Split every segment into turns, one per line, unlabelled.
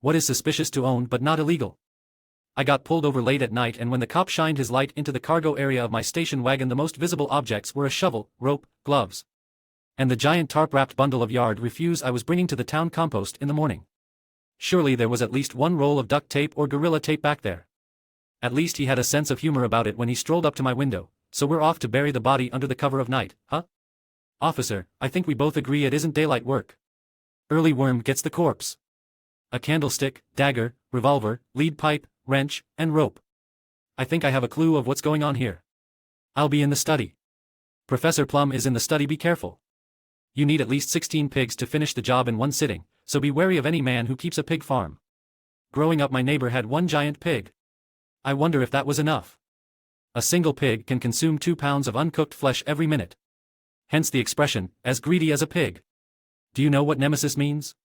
What is suspicious to own but not illegal? I got pulled over late at night, and when the cop shined his light into the cargo area of my station wagon, the most visible objects were a shovel, rope, gloves, and the giant tarp-wrapped bundle of yard refuse I was bringing to the town compost in the morning. Surely there was at least one roll of duct tape or gorilla tape back there. At least he had a sense of humor about it when he strolled up to my window. So we're off to bury the body under the cover of night, huh? Officer, I think we both agree it isn't daylight work. Early worm gets the corpse. A candlestick, dagger, revolver, lead pipe, wrench, and rope. I think I have a clue of what's going on here. I'll be in the study. Professor Plum is in the study. Be careful. You need at least 16 pigs to finish the job in one sitting, so be wary of any man who keeps a pig farm. Growing up, my neighbor had one giant pig. I wonder if that was enough. A single pig can consume 2 pounds of uncooked flesh every minute. Hence the expression, as greedy as a pig. Do you know what nemesis means?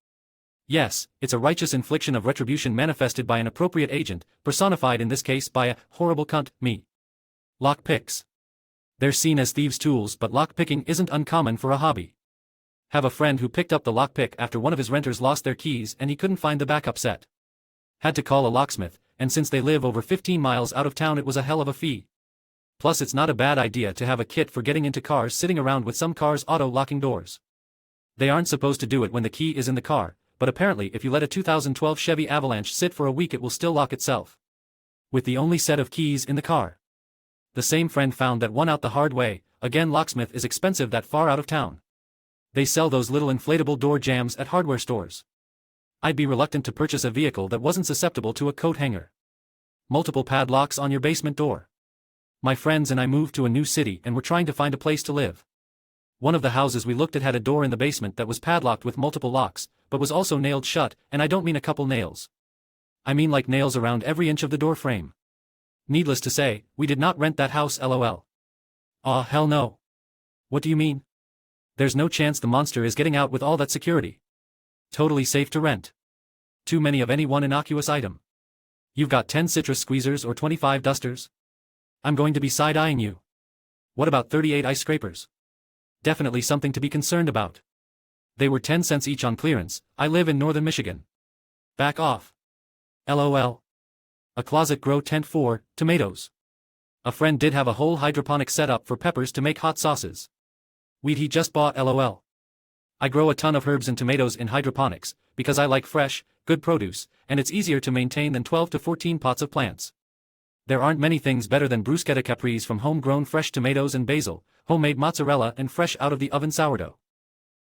Yes, it's a righteous infliction of retribution manifested by an appropriate agent, personified in this case by a horrible cunt, me. Lock picks. They're seen as thieves' tools, but lock picking isn't uncommon for a hobby. Have a friend who picked up the lockpick after one of his renters lost their keys and he couldn't find the backup set. Had to call a locksmith, and since they live over 15 miles out of town, it was a hell of a fee. Plus, it's not a bad idea to have a kit for getting into cars sitting around with some cars auto-locking doors. They aren't supposed to do it when the key is in the car, but apparently if you let a 2012 Chevy Avalanche sit for a week it will still lock itself. With the only set of keys in the car. The same friend found that one out the hard way. Again, locksmith is expensive that far out of town. They sell those little inflatable door jams at hardware stores. I'd be reluctant to purchase a vehicle that wasn't susceptible to a coat hanger. Multiple padlocks on your basement door. My friends and I moved to a new city and were trying to find a place to live. One of the houses we looked at had a door in the basement that was padlocked with multiple locks, but was also nailed shut, and I don't mean a couple nails. I mean like nails around every inch of the door frame. Needless to say, we did not rent that house, lol. Aw, hell no. What do you mean? There's no chance the monster is getting out with all that security. Totally safe to rent. Too many of any one innocuous item. You've got 10 citrus squeezers or 25 dusters? I'm going to be side-eyeing you. What about 38 ice scrapers? Definitely something to be concerned about. They were 10 cents each on clearance. I live in northern Michigan. Back off. LOL. A closet grow tent for tomatoes. A friend did have a whole hydroponic setup for peppers to make hot sauces. Weed he just bought, lol. I grow a ton of herbs and tomatoes in hydroponics, because I like fresh, good produce, and it's easier to maintain than 12 to 14 pots of plants. There aren't many things better than bruschetta capris from homegrown fresh tomatoes and basil, homemade mozzarella and fresh out of the oven sourdough.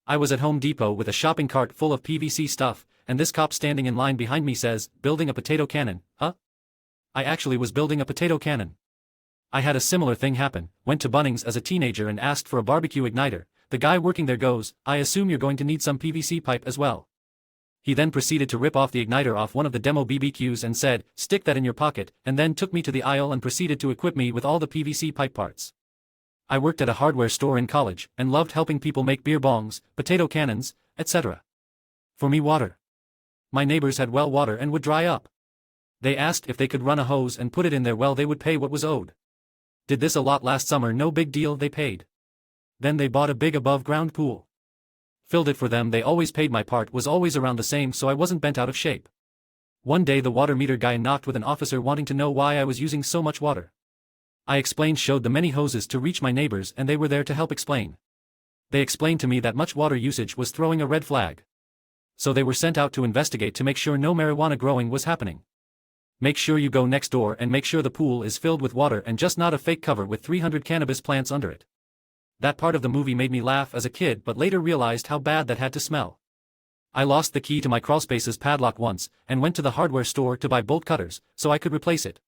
I was at Home Depot with a shopping cart full of PVC stuff, and this cop standing in line behind me says, "Building a potato cannon, huh?" I actually was building a potato cannon. I had a similar thing happen, went to Bunnings as a teenager and asked for a barbecue igniter. The guy working there goes, "I assume you're going to need some PVC pipe as well." He then proceeded to rip off the igniter off one of the demo BBQs and said, "Stick that in your pocket," and then took me to the aisle and proceeded to equip me with all the PVC pipe parts. I worked at a hardware store in college, and loved helping people make beer bongs, potato cannons, etc. For me, water. My neighbors had well water and would dry up. They asked if they could run a hose and put it in their well. They would pay what was owed. Did this a lot last summer, no big deal, they paid. Then they bought a big above-ground pool. Filled it for them. They always paid. My part was always around the same, so I wasn't bent out of shape. One day the water meter guy knocked with an officer wanting to know why I was using so much water. I explained, showed the many hoses to reach my neighbors, and they were there to help explain. They explained to me that much water usage was throwing a red flag. So they were sent out to investigate to make sure no marijuana growing was happening. Make sure you go next door and make sure the pool is filled with water and just not a fake cover with 300 cannabis plants under it. That part of the movie made me laugh as a kid, but later realized how bad that had to smell. I lost the key to my crawlspace's padlock once, and went to the hardware store to buy bolt cutters, so I could replace it.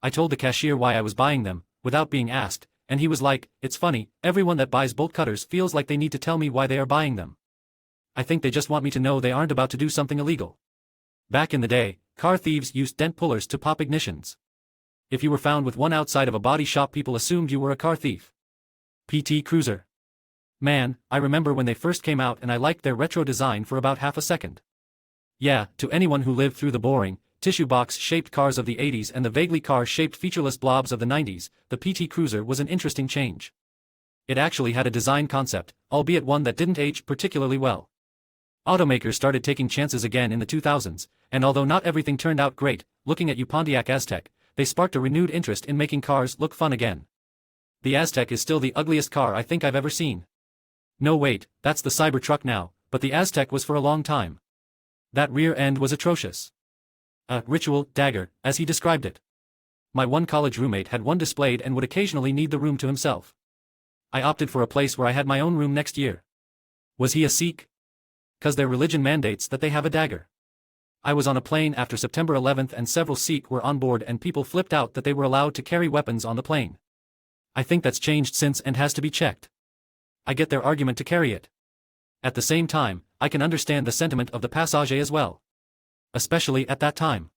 I told the cashier why I was buying them, without being asked, and he was like, "It's funny, everyone that buys bolt cutters feels like they need to tell me why they are buying them. I think they just want me to know they aren't about to do something illegal." Back in the day, car thieves used dent pullers to pop ignitions. If you were found with one outside of a body shop, people assumed you were a car thief. PT Cruiser. Man, I remember when they first came out and I liked their retro design for about half a second. Yeah, to anyone who lived through the boring, tissue box-shaped cars of the 80s and the vaguely car-shaped featureless blobs of the 90s, the PT Cruiser was an interesting change. It actually had a design concept, albeit one that didn't age particularly well. Automakers started taking chances again in the 2000s, And although not everything turned out great, looking at you Pontiac Aztec, they sparked a renewed interest in making cars look fun again. The Aztec is still the ugliest car I think I've ever seen. No wait, that's the Cybertruck now, but the Aztec was for a long time. That rear end was atrocious. A ritual dagger, as he described it. My one college roommate had one displayed and would occasionally need the room to himself. I opted for a place where I had my own room next year. Was he a Sikh? 'Cause their religion mandates that they have a dagger. I was on a plane after September 11th and several Sikh were on board and people flipped out that they were allowed to carry weapons on the plane. I think that's changed since and has to be checked. I get their argument to carry it. At the same time, I can understand the sentiment of the passager as well. Especially at that time.